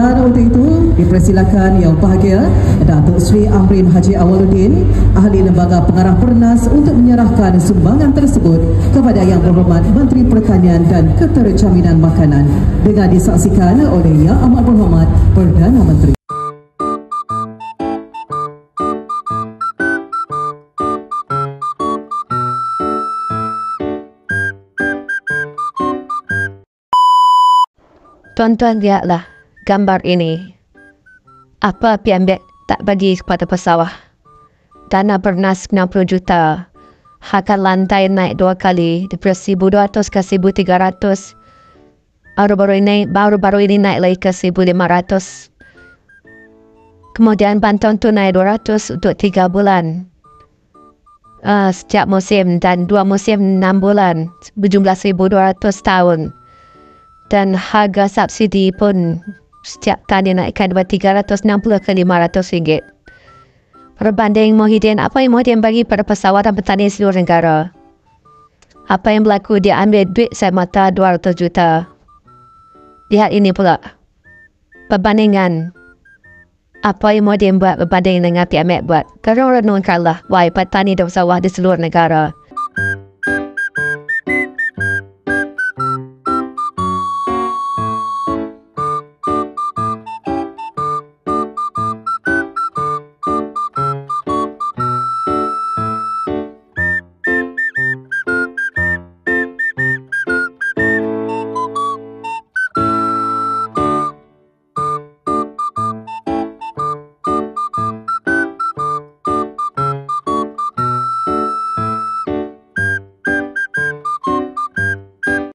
Dan untuk itu, dipersilakan Yang Bahagia Datuk Seri Amrin Haji Awaluddin, Ahli Lembaga Pengarah Pernas untuk menyerahkan sumbangan tersebut kepada Yang Berhormat Menteri Pertanian dan Keterjaminan Makanan dengan disaksikan oleh Yang Amat Berhormat Perdana Menteri. Tuan-tuan, lihatlah gambar ini. Apa PMBet tak bagi kepada pesawah? Dana bernas 60 juta. Harga lantai naik 2 kali daripada 1,200 ke 1,300. Baru-baru ini naik lagi ke 1,500. Kemudian bantuan tunai 200 untuk 3 bulan. Setiap musim dan 2 musim 6 bulan berjumlah 1,200 tahun. Dan harga subsidi pun setiap tahun dinaikkan daripada 360 ke 500 ringgit. Berbanding Muhyiddin, apa yang Muhyiddin bagi pada pesawat dan petani seluruh negara? Apa yang berlaku? Dia ambil duit saya mata 200 juta. Lihat ini pula. Perbandingan. Apa yang Muhyiddin buat berbanding dengan PMF buat. Kalau renungkanlah, wahai petani dan pesawat di seluruh negara.